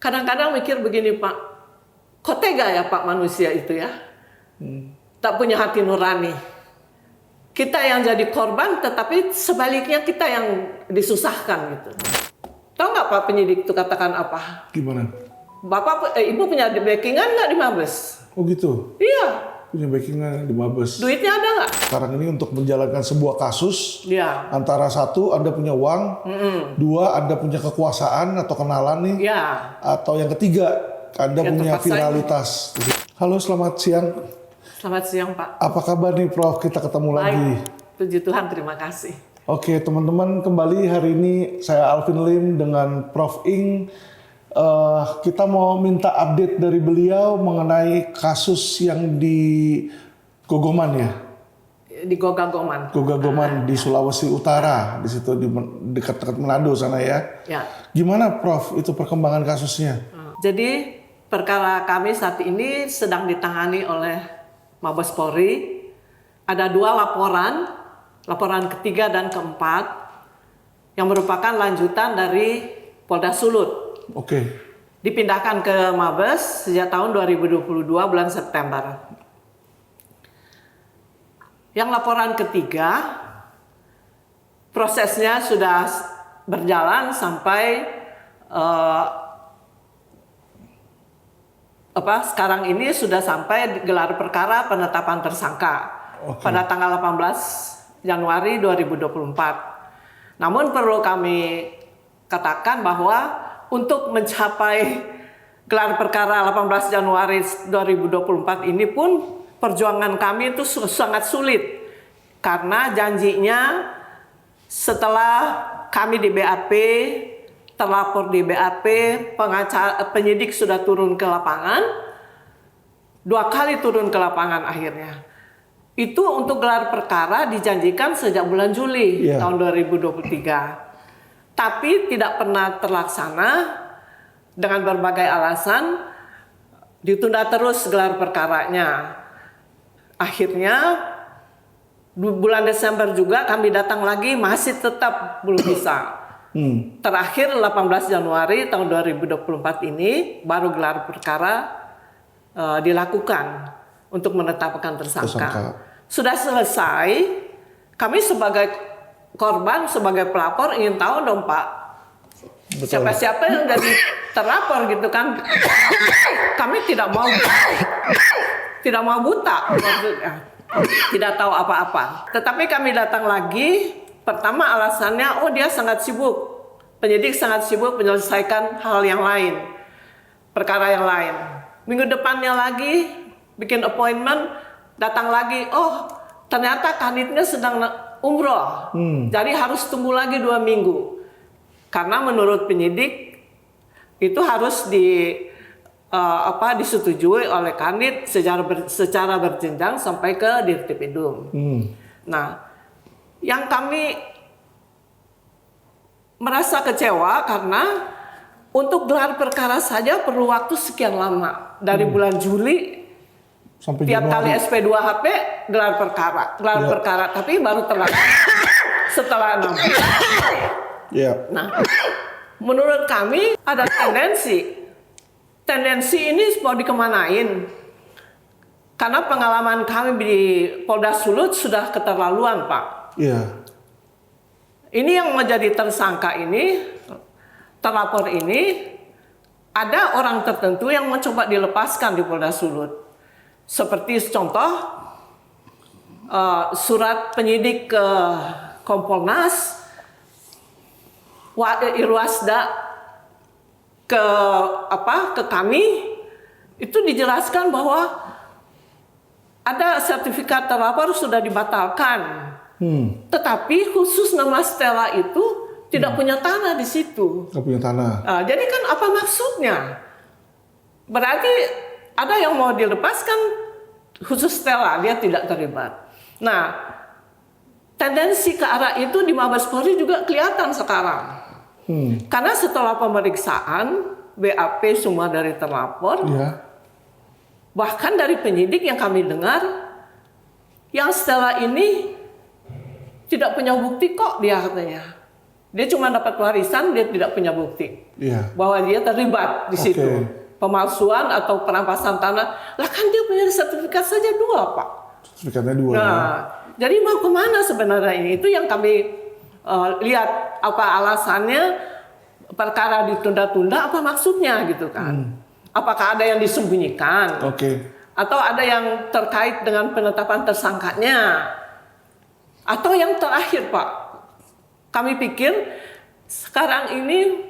Kadang-kadang mikir begini Pak, kok tega ya Pak manusia itu ya? Tak punya hati nurani. Kita yang jadi korban, tetapi sebaliknya kita yang disusahkan gitu. Tahu nggak Pak penyidik itu katakan apa? Gimana? Ibu punya backingan nggak di Mabes? Oh gitu? Iya. Punya backingan di Mabes. Duitnya ada nggak? Sekarang ini untuk menjalankan sebuah kasus, Iya. antara satu Anda punya uang, dua Anda punya kekuasaan atau kenalan nih, Iya. atau yang ketiga Anda Yang punya terpaksa viralitas. Halo, selamat siang. Selamat siang Pak. Apa kabar nih Prof? Kita ketemu lagi. Puji Tuhan, terima kasih. Oke teman-teman, kembali hari ini saya Alvin Lim dengan Prof Ing. Kita mau minta update dari beliau mengenai kasus yang di Gogoman ya? Di Gogagoman. Gogagoman di Sulawesi Utara, di situ di dekat-dekat Manado sana ya. Ya. Gimana Prof itu perkembangan kasusnya? Jadi perkara kami saat ini sedang ditangani oleh Mabes Polri. Ada 2 laporan ketiga dan keempat yang merupakan lanjutan dari Polda Sulut. Oke. Dipindahkan ke Mabes sejak tahun 2022 bulan September. Yang laporan ketiga, prosesnya sudah berjalan sampai sekarang ini sudah sampai gelar perkara penetapan tersangka pada tanggal 18 Januari 2024. Namun perlu kami katakan bahwa untuk mencapai gelar perkara 18 Januari 2024 ini pun perjuangan kami itu sangat sulit. Karena janjinya setelah kami di BAP, terlapor di BAP, penyidik sudah turun ke lapangan, 2 kali turun ke lapangan akhirnya. Itu untuk gelar perkara dijanjikan sejak bulan Juli tahun 2023. Tapi tidak pernah terlaksana dengan berbagai alasan, ditunda terus gelar perkaranya. Akhirnya bulan Desember juga kami datang lagi, masih tetap belum bisa. Terakhir 18 Januari tahun 2024 ini baru gelar perkara dilakukan untuk menetapkan tersangka. Sudah selesai, kami sebagai korban, sebagai pelapor ingin tahu dong Pak, siapa-siapa yang jadi terlapor gitu kan. Kami tidak mau buta maksudnya, tidak tahu apa-apa. Tetapi kami datang lagi, pertama alasannya dia sangat sibuk, penyidik sangat sibuk menyelesaikan hal yang lain, perkara yang lain. Minggu depannya lagi bikin appointment, datang lagi, ternyata kanitnya sedang umroh, jadi harus tunggu lagi 2 minggu. Karena menurut penyidik itu harus disetujui oleh kanit secara berjenjang sampai ke Dirtipidum. Nah, yang kami merasa kecewa karena untuk gelar perkara saja perlu waktu sekian lama, dari bulan Juli. Sampai tiap kali SP2HP gelar perkara, tapi baru terlaksana setelah 6 bulan. Nah, menurut kami ada tendensi ini mau dikemanain? Karena pengalaman kami di Polda Sulut sudah keterlaluan Pak. Ini yang menjadi tersangka ini, terlapor ini, ada orang tertentu yang mencoba dilepaskan di Polda Sulut. Seperti contoh surat penyidik ke Kompolnas, Irwasda ke kami, itu dijelaskan bahwa ada sertifikat terlapor sudah dibatalkan. Tetapi khusus nama Stella itu tidak punya tanah di situ. Tidak punya tanah. Jadi kan apa maksudnya? Berarti ada yang mau dilepaskan khusus Stella, dia tidak terlibat. Nah, tendensi ke arah itu di Mabes Polri juga kelihatan sekarang. Karena setelah pemeriksaan BAP semua dari terlapor, bahkan dari penyidik yang kami dengar, yang Stella ini tidak punya bukti kok dia katanya. Dia cuma dapat warisan, dia tidak punya bukti Iya. bahwa dia terlibat di situ. Oke. Pemalsuan atau perampasan tanah. Lah kan dia punya sertifikat saja 2, Pak. Sertifikatnya 2. Nah, Ya. jadi mau kemana sebenarnya ini? Itu yang kami lihat apa alasannya perkara ditunda-tunda, apa maksudnya gitu kan? Apakah ada yang disembunyikan? Oke. Atau ada yang terkait dengan penetapan tersangkanya? Atau yang terakhir, Pak, kami pikir sekarang ini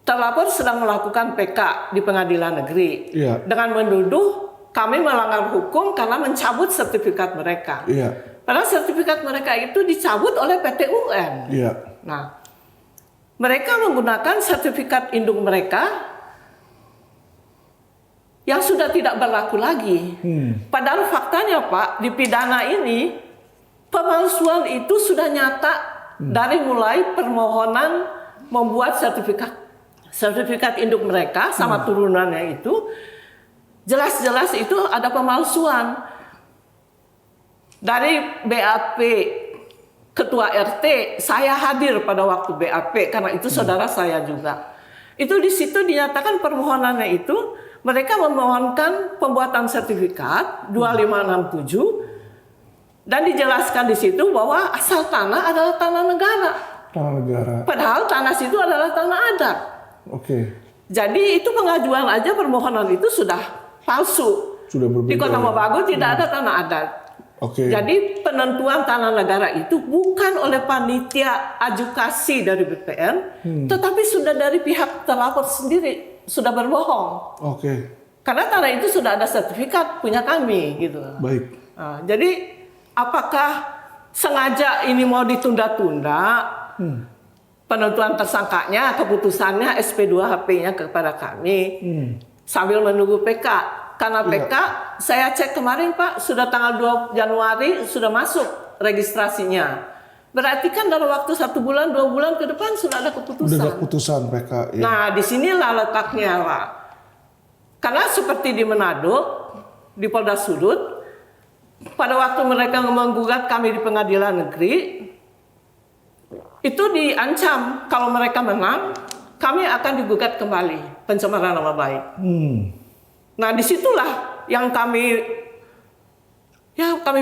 terlapor sedang melakukan PK di pengadilan negeri Iya. dengan menuduh kami melanggar hukum karena mencabut sertifikat mereka. Iya. Padahal sertifikat mereka itu dicabut oleh PT UN. Iya. Nah, mereka menggunakan sertifikat induk mereka yang sudah tidak berlaku lagi. Padahal faktanya, Pak, di pidana ini pemalsuan itu sudah nyata dari mulai permohonan membuat sertifikat induk mereka sama turunannya itu jelas-jelas itu ada pemalsuan. Dari BAP Ketua RT, saya hadir pada waktu BAP karena itu saudara saya juga. Itu di situ dinyatakan permohonannya itu mereka memohonkan pembuatan sertifikat 2567 dan dijelaskan di situ bahwa asal tanah adalah tanah negara. Tanah negara. Padahal tanah situ adalah tanah adat. Oke. Jadi itu pengajuan aja permohonan itu sudah palsu. Sudah berbeda. Di Kota Mobagu tidak ada tanah adat. Oke. Jadi penentuan tanah negara itu bukan oleh panitia adjudikasi dari BPN, tetapi sudah dari pihak terlapor sendiri sudah berbohong. Oke. Karena tanah itu sudah ada sertifikat punya kami gitu. Baik. Nah, jadi apakah sengaja ini mau ditunda-tunda? Penentuan tersangkanya, keputusannya SP2HP-nya kepada kami sambil menunggu PK. Karena PK, saya cek kemarin Pak, sudah tanggal 2 Januari sudah masuk registrasinya. Berarti kan dalam waktu 1 bulan, 2 bulan ke depan sudah ada keputusan. Udah ada keputusan PK. Ya. Nah, disinilah letaknya Pak. Karena seperti di Manado, di Polda Sudut, pada waktu mereka menggugat kami di pengadilan negeri, itu diancam kalau mereka menang, kami akan digugat kembali pencemaran nama baik. Nah, disitulah yang kami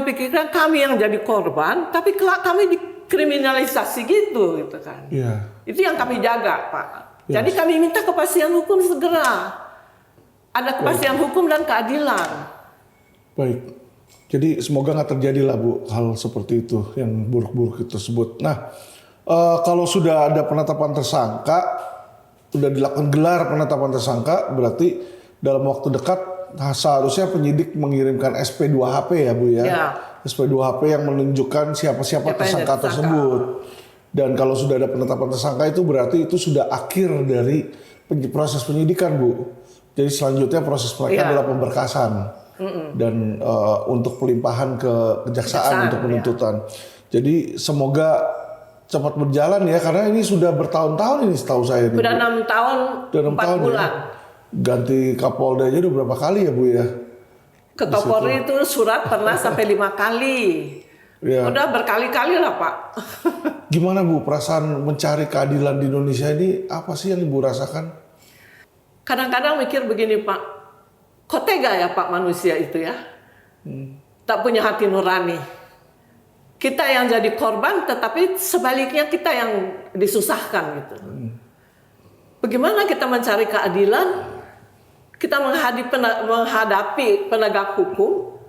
pikirkan kami yang jadi korban, tapi kelak kami dikriminalisasi gitu kan. Iya. Itu yang kami jaga, Pak. Jadi kami minta kepastian hukum segera. Ada kepastian hukum dan keadilan. Baik. Jadi semoga nggak terjadi lah Bu hal seperti itu yang buruk-buruk tersebut. Nah, kalau sudah ada penetapan tersangka, sudah dilakukan gelar penetapan tersangka, berarti dalam waktu dekat seharusnya penyidik mengirimkan SP2HP ya Bu ya. Ya. SP2HP yang menunjukkan siapa-siapa tersangka tersebut. Dan kalau sudah ada penetapan tersangka itu berarti itu sudah akhir dari proses penyidikan Bu. Jadi selanjutnya proses mereka adalah pemberkasan dan untuk pelimpahan ke kejaksaan untuk penuntutan. Jadi semoga cepat berjalan ya karena ini sudah bertahun-tahun ini setahu saya. Sudah 6 tahun, 4 bulan. Ya. Ganti Kapolda aja udah berapa kali ya Bu ya? Ke Kapolri itu surat pernah sampai 5 kali. Ya. Udah berkali-kali lah Pak. Gimana Bu perasaan mencari keadilan di Indonesia ini apa sih yang Ibu rasakan? Kadang-kadang mikir begini Pak, kok tega ya Pak manusia itu ya? Tak punya hati nurani. Kita yang jadi korban tetapi sebaliknya kita yang disusahkan gitu. Bagaimana kita mencari keadilan? Kita menghadapi penegak hukum,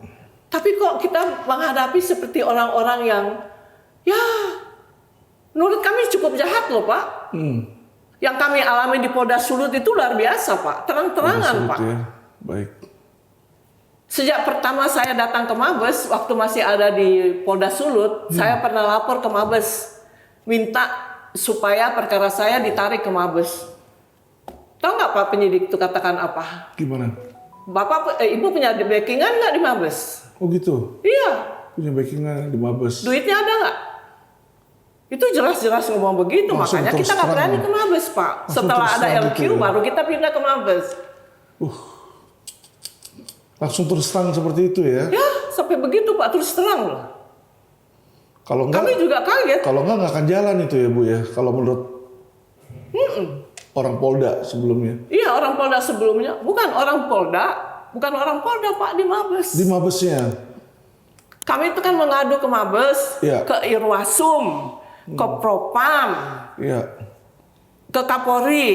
tapi kok kita menghadapi seperti orang-orang yang ya menurut kami cukup jahat loh Pak. Yang kami alami di Polda Sulut itu luar biasa Pak, terang-terangan Pak. Ya. Baik. Sejak pertama saya datang ke Mabes, waktu masih ada di Polda Sulut, saya pernah lapor ke Mabes, minta supaya perkara saya ditarik ke Mabes. Tahu nggak Pak penyidik itu katakan apa? Gimana? Ibu punya backingan nggak di Mabes? Oh gitu? Iya. Punya backingan di Mabes. Duitnya ada nggak? Itu jelas-jelas ngomong begitu, Langsung makanya kita nggak berani ke Mabes Pak. Setelah ada LQ gitu ya? baru kita pindah ke Mabes. Langsung terus terang seperti itu ya? Ya, sampai begitu Pak, terus terang loh. Kalau enggak, Kami juga kaget. kalau nggak akan jalan itu ya Bu ya. Kalau menurut orang Polda sebelumnya. Iya, orang Polda sebelumnya. Bukan orang Polda Pak, di Mabes. Di Mabesnya. Kami itu kan mengadu ke Mabes, Iya. ke Irwasum, ke Propam, Iya. ke Kapolri.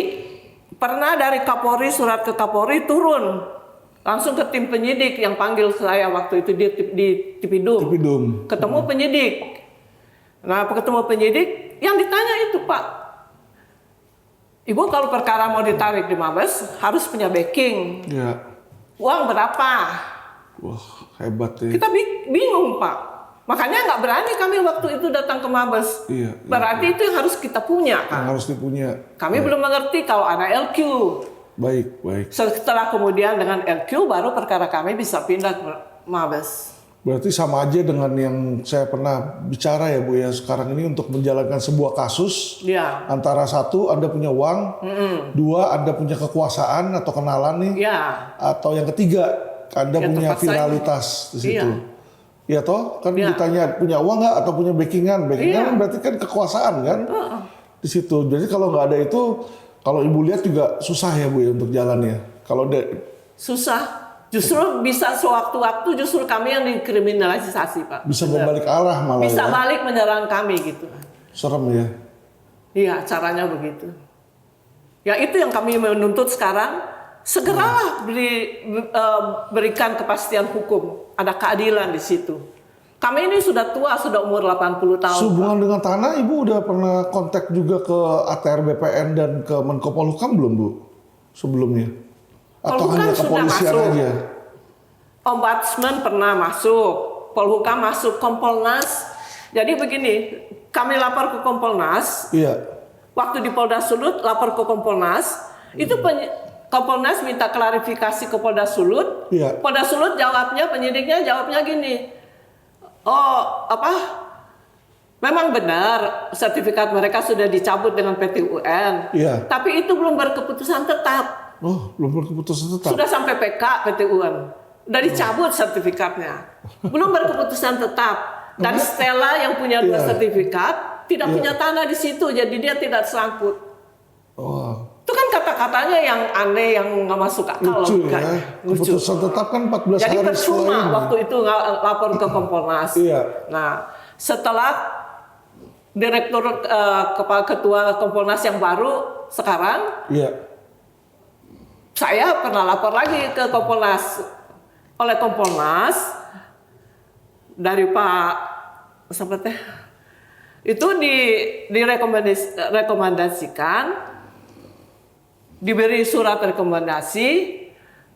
Pernah dari Kapolri, surat ke Kapolri turun. Langsung ke tim penyidik yang panggil saya waktu itu di Tipidum. Tipidum. Ketemu penyidik. Nah, ketemu penyidik, yang ditanya itu, Pak. Ibu kalau perkara mau ditarik di Mabes, harus punya backing. Iya. Uang berapa? Wah, hebat ya. Kita bingung, Pak. Makanya nggak berani kami waktu itu datang ke Mabes. Iya. Berarti itu yang harus kita punya, Yang Pak. harus dipunya. Kami belum mengerti kalau ada LQ. Baik, baik. Setelah kemudian dengan LQ baru perkara kami bisa pindah ke Mabes. Berarti sama aja dengan yang saya pernah bicara ya Bu ya. Sekarang ini untuk menjalankan sebuah kasus. Ya, Antara satu, Anda punya uang. Dua, Anda punya kekuasaan atau kenalan nih. ya, Atau yang ketiga, Anda Ya, punya tepat saja. viralitas di situ. Iya. Ya toh, kan Iya. ditanya punya uang nggak atau punya backingan. Backingan Iya. kan berarti kan kekuasaan kan. Di situ. Jadi kalau nggak ada itu, kalau Ibu lihat juga susah ya Bu ya untuk jalannya. Kalau susah. Justru bisa sewaktu-waktu justru kami yang dikriminalisasi, Pak. bisa berbalik arah malah Bisa ya. balik menyerang kami gitu. Serem ya. Iya, caranya begitu. Ya itu yang kami menuntut sekarang. Segeralah berikan kepastian hukum. Ada keadilan di situ. Kami ini sudah tua, sudah umur 80 tahun. Sehubungan dengan tanah, Ibu udah pernah kontak juga ke ATR BPN dan ke Menko Polhukam belum Bu? Sebelumnya? Atau Polhukam hanya sudah kepolisian masuk. aja? Ombudsman pernah masuk, Polhukam masuk, Kompolnas. Jadi begini, kami lapor ke Kompolnas. Iya. Waktu di Polda Sulut lapor ke Kompolnas, itu Kompolnas minta klarifikasi ke Polda Sulut. Iya. Polda Sulut jawabnya, penyidiknya jawabnya gini, memang benar sertifikat mereka sudah dicabut dengan PT UN. Iya. Tapi itu belum berkeputusan tetap. Oh, belum berkeputusan tetap. Sudah sampai PK PT UN. Udah dicabut sertifikatnya. Belum berkeputusan tetap. Dan Stella yang punya dua Iya. sertifikat tidak punya tanah di situ, jadi dia tidak sangkut. Oh, Itu kan kata-katanya yang aneh, yang nggak masuk akal. lucu logikanya. ya. Keputusan tetap kan 14 Jadi hari percuma setelah ini. waktu itu nggak lapor ke Kompolnas. Iya. Nah, setelah direktur kepala ketua Kompolnas yang baru sekarang, Iya. saya pernah lapor lagi ke Kompolnas. Oleh Kompolnas dari Pak siapa teh? Itu direkomendasikan, diberi surat rekomendasi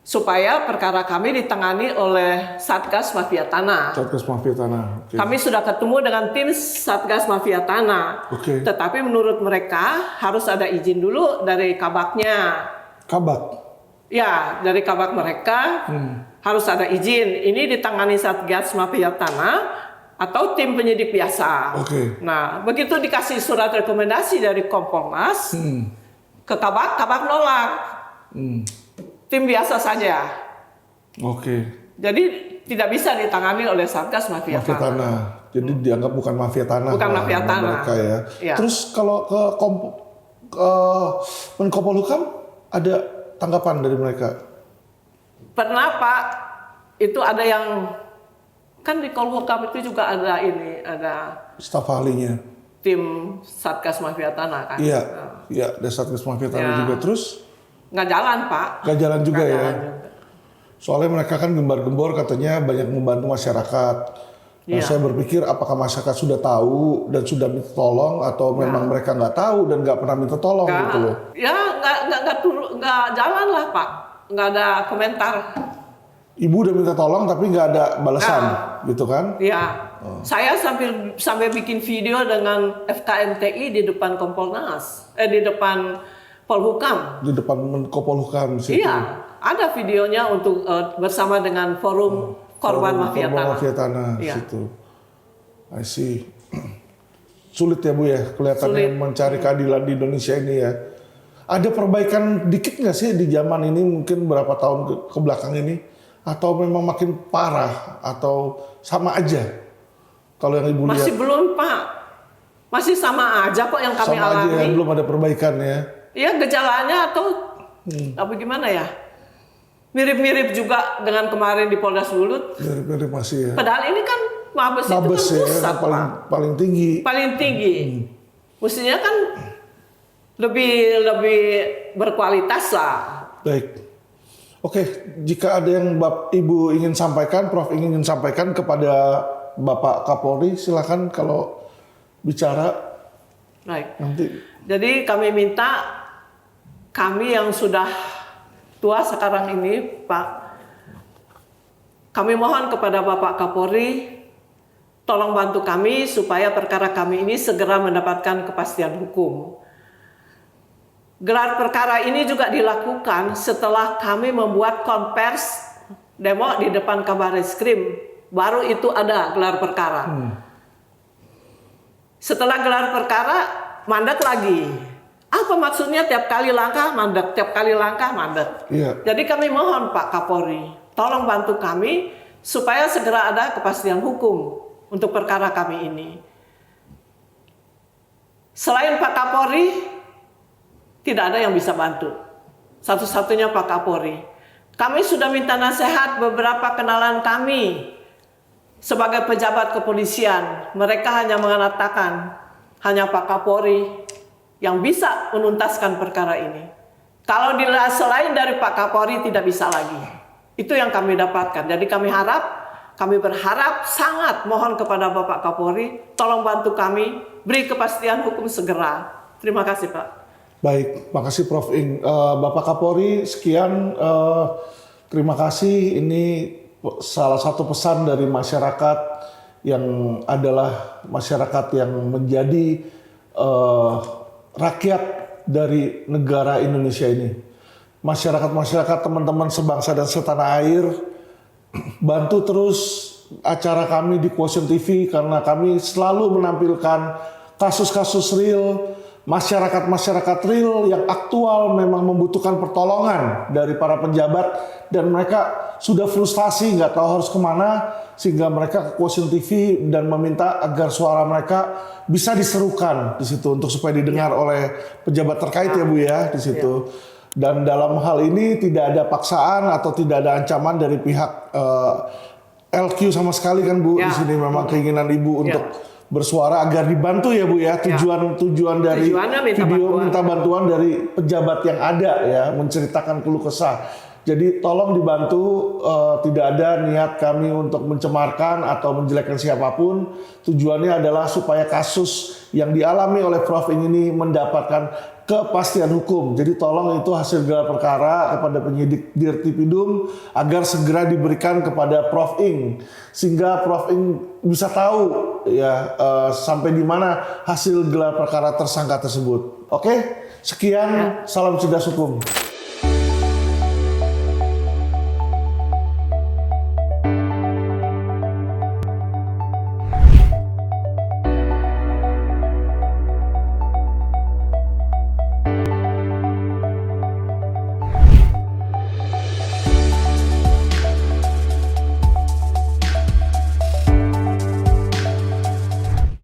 supaya perkara kami ditangani oleh Satgas Mafia Tanah. Satgas Mafia Tanah. Oke. Kami sudah ketemu dengan tim Satgas Mafia Tanah. Oke. Tetapi menurut mereka harus ada izin dulu dari kabaknya. Kabak. Ya, dari kabak mereka harus ada izin. Ini ditangani Satgas Mafia Tanah atau tim penyidik biasa. Oke. Nah, begitu dikasih surat rekomendasi dari Kompolnas ke kabak, kabak nolak. Tim biasa saja. Oke. Jadi tidak bisa ditangani oleh Satgas Mafia, Mafia Tanah. Tanah. Jadi dianggap bukan mafia tanah. Bukan lah mafia sama tanah. Mereka ya. Iya. Terus kalau ke Menko Polhukam ada tanggapan dari mereka? Pernah Pak, itu ada yang kan di Polhukam itu juga ada Staf ahlinya. tim Satgas Mafia Tanah kan. Iya. Nah, Iya, ada Satgas Mafia Tanah Ya. juga. Terus nggak jalan Pak. gak jalan juga Nggak ya. jalan juga. Soalnya mereka kan gembar-gembor katanya banyak membantu masyarakat. Nah, Iya. saya berpikir apakah masyarakat sudah tahu dan sudah minta tolong atau memang mereka nggak tahu dan nggak pernah minta tolong gitu loh. Ya nggak jalan lah Pak. Nggak ada komentar. Ibu udah minta tolong tapi nggak ada balasan gitu kan? Ya. Saya sampai bikin video dengan FKMTI di depan Kompolnas, di depan Polhukam. Di depan Menko Polhukam situ. Iya, ada videonya untuk bersama dengan forum korban mafia Korban tanah. Mafia Tanah Iya. situ. I see. Sulit ya Bu ya kelihatannya Sulit. mencari keadilan di Indonesia ini ya. Ada perbaikan dikit nggak sih di zaman ini mungkin berapa tahun ke belakang ini? Atau memang makin parah atau sama aja? Kalau yang Ibu lihat Masih belum, Pak. Masih sama aja kok yang kami sama aja ya, alami. belum ada perbaikan ya. Iya, gejalanya atau apa gimana ya? Mirip-mirip juga dengan kemarin di Polda Sulut. Mirip-mirip masih ya. Padahal ini kan Mabes itu Mabes kan ya, pusat, paling Pak. paling tinggi. Paling tinggi. Mestinya kan lebih berkualitas lah. Baik. Oke, jika ada yang Ibu ingin sampaikan, Prof ingin sampaikan kepada Bapak Kapolri, silakan kalau bicara Baik. nanti. Jadi kami minta, kami yang sudah tua sekarang ini, Pak, kami mohon kepada Bapak Kapolri, tolong bantu kami supaya perkara kami ini segera mendapatkan kepastian hukum. Gelar perkara ini juga dilakukan setelah kami membuat konvers demo di depan Kabarreskrim. Baru itu ada gelar perkara. Setelah gelar perkara, mandek lagi. Apa maksudnya tiap kali langkah mandek, tiap kali langkah mandek. Iya. Jadi kami mohon Pak Kapolri, tolong bantu kami supaya segera ada kepastian hukum untuk perkara kami ini. Selain Pak Kapolri, tidak ada yang bisa bantu. Satu-satunya Pak Kapolri. Kami sudah minta nasihat beberapa kenalan kami sebagai pejabat kepolisian. Mereka hanya mengatakan hanya Pak Kapolri yang bisa menuntaskan perkara ini. Kalau dilihat selain dari Pak Kapolri tidak bisa lagi. Itu yang kami dapatkan. Jadi kami berharap sangat mohon kepada Bapak Kapolri, tolong bantu kami, beri kepastian hukum segera. Terima kasih Pak. Baik, makasih Prof Ing. Bapak Kapolri, sekian. Terima kasih. Ini salah satu pesan dari masyarakat yang adalah masyarakat yang menjadi rakyat dari negara Indonesia ini. Masyarakat-masyarakat, teman-teman sebangsa dan setanah air, bantu terus acara kami di Quotient TV karena kami selalu menampilkan kasus-kasus real, masyarakat-masyarakat real yang aktual memang membutuhkan pertolongan dari para pejabat dan mereka sudah frustasi nggak tahu harus kemana sehingga mereka ke Quotient TV dan meminta agar suara mereka bisa diserukan di situ untuk supaya didengar oleh pejabat terkait ya Bu ya di situ. Dan dalam hal ini tidak ada paksaan atau tidak ada ancaman dari pihak LQ sama sekali kan Bu. Di sini memang keinginan Ibu untuk bersuara agar dibantu ya Bu ya. Tujuan dari video minta bantuan dari pejabat yang ada ya, menceritakan keluh kesah. Jadi tolong dibantu, tidak ada niat kami untuk mencemarkan atau menjelekkan siapapun. Tujuannya adalah supaya kasus yang dialami oleh Prof Ing ini mendapatkan kepastian hukum. Jadi tolong itu hasil gelar perkara kepada penyidik Dirtipidum agar segera diberikan kepada Prof Ing sehingga Prof Ing bisa tahu ya sampai di mana hasil gelar perkara tersangka tersebut. Oke, sekian, salam cerdas hukum.